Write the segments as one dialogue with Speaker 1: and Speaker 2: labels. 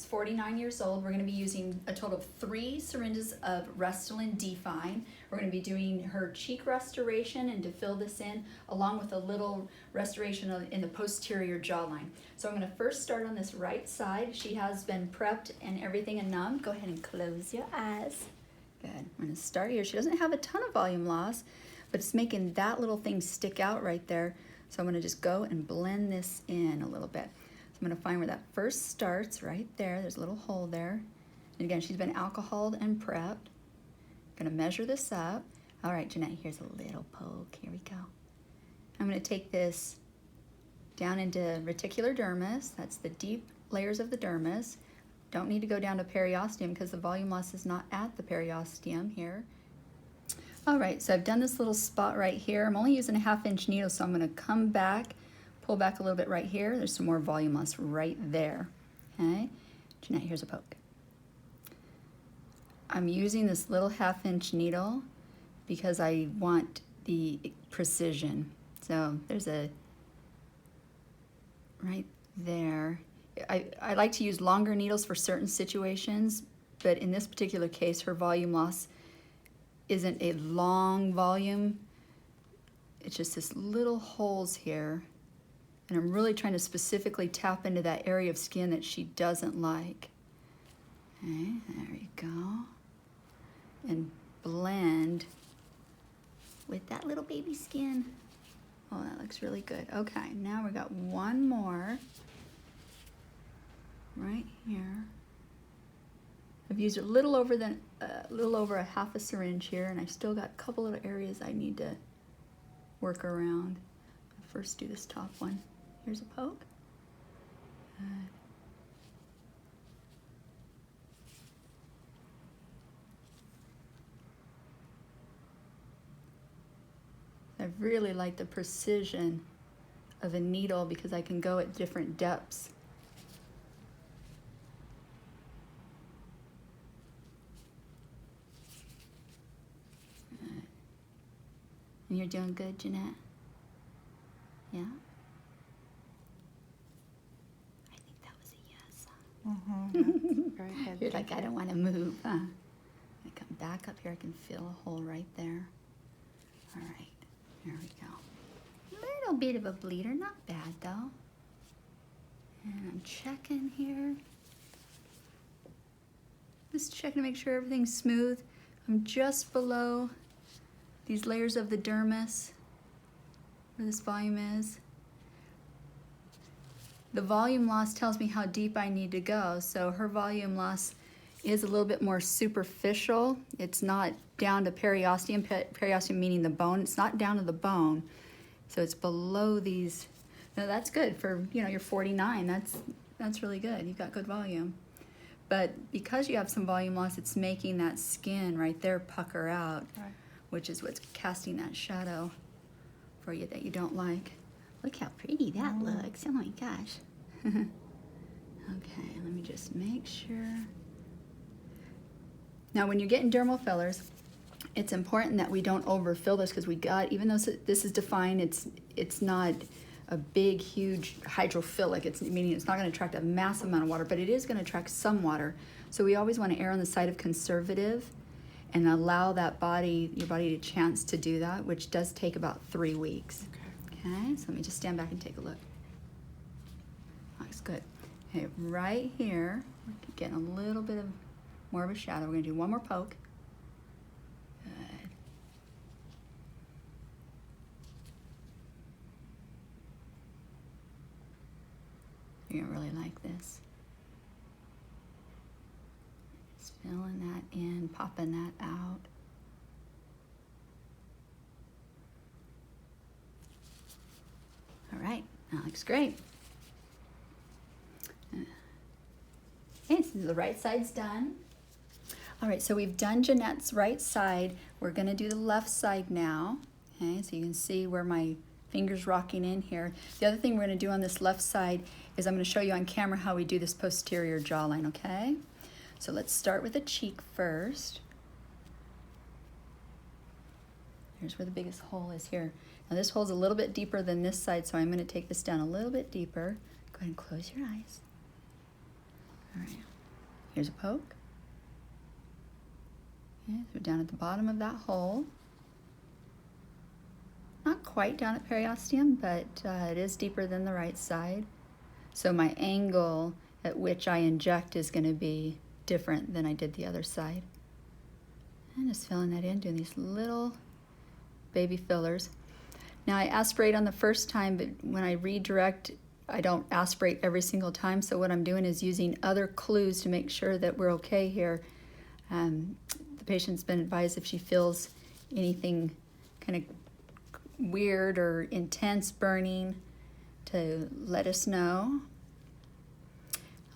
Speaker 1: 49 years old. We're going to be using a total of 3 syringes of Restylane Defyne. We're going to be doing her cheek restoration and to fill this in, along with a little restoration in the posterior jawline. So I'm going to first start on this right side. She has been prepped and everything and numbed. Go ahead and close your eyes. Good. I'm going to start here. She doesn't have a ton of volume loss, but it's making that little thing stick out right there. So I'm going to just go and blend this in a little bit. So I'm going to find where that first starts right there. There's a little hole there. And again, she's been alcoholed and prepped. I'm going to measure this up. All right, Jeanette, here's a little poke. Here we go. I'm going to take this down into reticular dermis. That's the deep layers of the dermis. Don't need to go down to periosteum because the volume loss is not at the periosteum here. All right, so I've done this little spot right here. I'm only using a 1/2 inch needle, so I'm going to come back, pull back a little bit right here. There's some more volume loss right there. Okay, Jeanette, here's a poke. I'm using this little 1/2 inch needle because I want the precision. So there's a right there. I like to use longer needles for certain situations, but in this particular case, her volume loss isn't a long volume. It's just this little holes here. And I'm really trying to specifically tap into that area of skin that she doesn't like. Okay, there you go. And blend with that little baby skin. Oh, that looks really good. Okay, now we got one more right here. I've used a little over a 1/2 a syringe here, and I've still got a couple of areas I need to work around. I'll first do this top one. Here's a poke. Good. I really like the precision of a needle because I can go at different depths. Good. And you're doing good, Jeanette? Yeah? I think that was a yes.
Speaker 2: Mm-hmm. Very good.
Speaker 1: You're like, I don't want to move, huh? I come back up here, I can feel a hole right there. All right. There we go. Little bit of a bleeder, not bad though. And I'm checking here. Just checking to make sure everything's smooth. I'm just below these layers of the dermis where this volume is. The volume loss tells me how deep I need to go. So her volume loss is a little bit more superficial. It's not down to periosteum, periosteum meaning the bone. It's not down to the bone. So it's below these. Now that's good for, you know, you're 49. That's really good. You've got good volume. But because you have some volume loss, it's making that skin right there pucker out, right, which is what's casting that shadow for you that you don't like. Look how pretty that looks. Oh my gosh. Okay, let me just make sure. Now, when you're getting dermal fillers, it's important that we don't overfill this because even though this is defined, it's not a big, huge hydrophilic. Meaning it's not going to attract a massive amount of water, but it is going to attract some water. So we always want to err on the side of conservative and allow your body a chance to do that, which does take about 3 weeks. Okay, so let me just stand back and take a look. Looks good. Okay, right here, we're getting a little bit more of a shadow. We're going to do one more poke. Good. You're going to really like this. Just filling that in, popping that out. All right, that looks great. Okay, so the right side's done. All right, so we've done Jeanette's right side. We're gonna do the left side now. Okay, so you can see where my finger's rocking in here. The other thing we're gonna do on this left side is I'm gonna show you on camera how we do this posterior jawline, okay? So let's start with the cheek first. Here's where the biggest hole is here. Now this hole's a little bit deeper than this side, so I'm gonna take this down a little bit deeper. Go ahead and close your eyes. All right, Here's a poke. Okay, so down at the bottom of that hole. Not quite down at periosteum, but it is deeper than the right side. So my angle at which I inject is going to be different than I did the other side. And just filling that in, doing these little baby fillers. Now I aspirate on the first time, but when I redirect, I don't aspirate every single time. So what I'm doing is using other clues to make sure that we're okay here. The patient's been advised if she feels anything kind of weird or intense burning to let us know.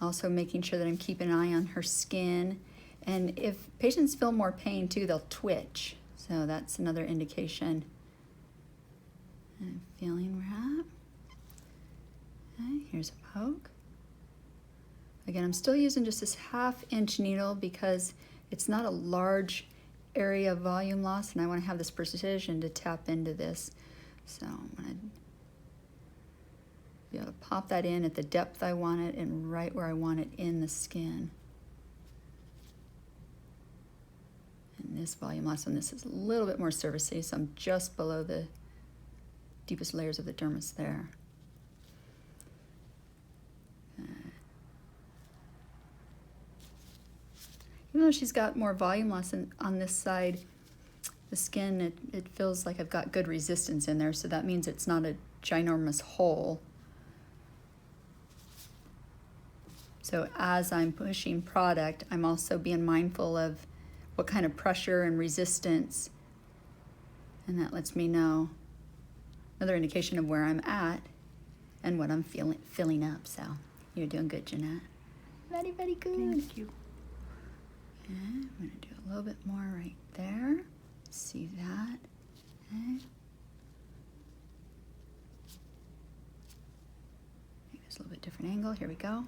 Speaker 1: Also making sure that I'm keeping an eye on her skin. And if patients feel more pain too, they'll twitch. So that's another indication. And feeling we're at. Okay, here's a poke. Again, I'm still using just this 1/2 inch needle because it's not a large area of volume loss, and I want to have this precision to tap into this. So I'm going to be able to pop that in at the depth I want it and right where I want it in the skin. And this volume loss on this is a little bit more surfacey, so I'm just below the deepest layers of the dermis there. Even though she's got more volume loss on this side, the skin, it feels like I've got good resistance in there, so that means it's not a ginormous hole. So as I'm pushing product, I'm also being mindful of what kind of pressure and resistance, and that lets me know another indication of where I'm at and what I'm filling up. So you're doing good, Jeanette. Very, very good.
Speaker 2: Thank you.
Speaker 1: Okay, I'm going to do a little bit more right there. See that? Okay. Make this a little bit different angle. Here we go.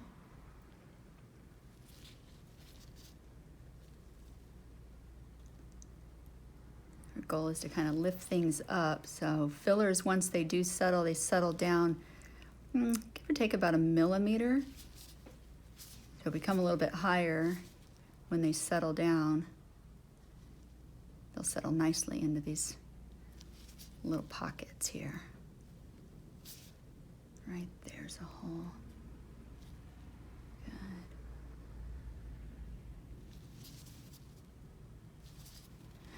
Speaker 1: Our goal is to kind of lift things up. So fillers, once they do settle, they settle down, give or take about 1 millimeter. They'll become a little bit higher when they settle down. They'll settle nicely into these little pockets here. Right there's a hole. Good.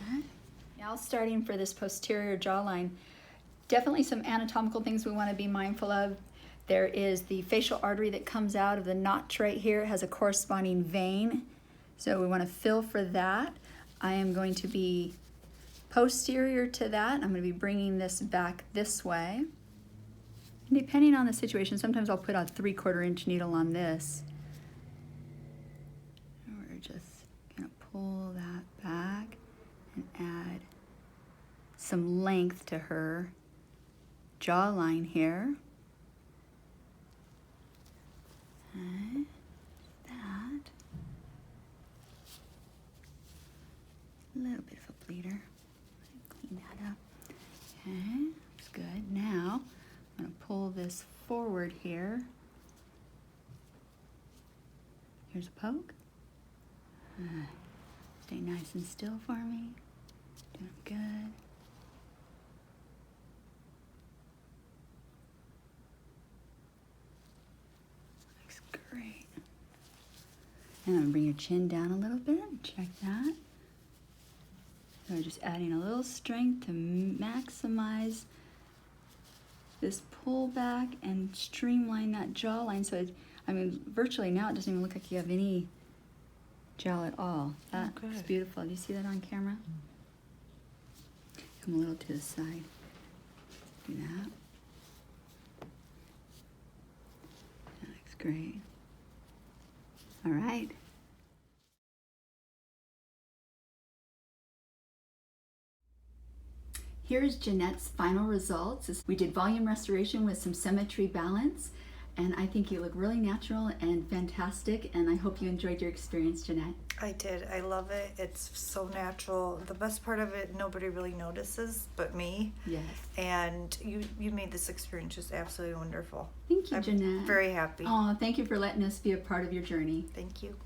Speaker 1: Okay. Now starting for this posterior jawline, definitely some anatomical things we want to be mindful of. There is the facial artery that comes out of the notch right here. It has a corresponding vein. So we want to fill for that. I am going to be posterior to that. I'm going to be bringing this back this way. And depending on the situation, sometimes I'll put a 3/4 inch needle on this. And we're just going to pull that back and add some length to her jawline here. Okay, that. A little bit of a bleeder. Clean that up. Okay, that's good. Now I'm going to pull this forward here. Here's a poke. Stay nice and still for me. Doing good. Looks great. And I'm going to bring your chin down a little bit. Check that. So we're just adding a little strength to maximize this pull back and streamline that jawline. So virtually now it doesn't even look like you have any gel at all. That's beautiful. Do you see that on camera? Come a little to the side. Do that. That looks great. All right. Here's Jeanette's final results. We did volume restoration with some symmetry balance, and I think you look really natural and fantastic, and I hope you enjoyed your experience, Jeanette.
Speaker 2: I did. I love it. It's so natural. The best part of it, nobody really notices but me.
Speaker 1: Yes.
Speaker 2: And you made this experience just absolutely wonderful.
Speaker 1: Thank you, Jeanette.
Speaker 2: I'm very happy.
Speaker 1: Oh, thank you for letting us be a part of your journey.
Speaker 2: Thank you.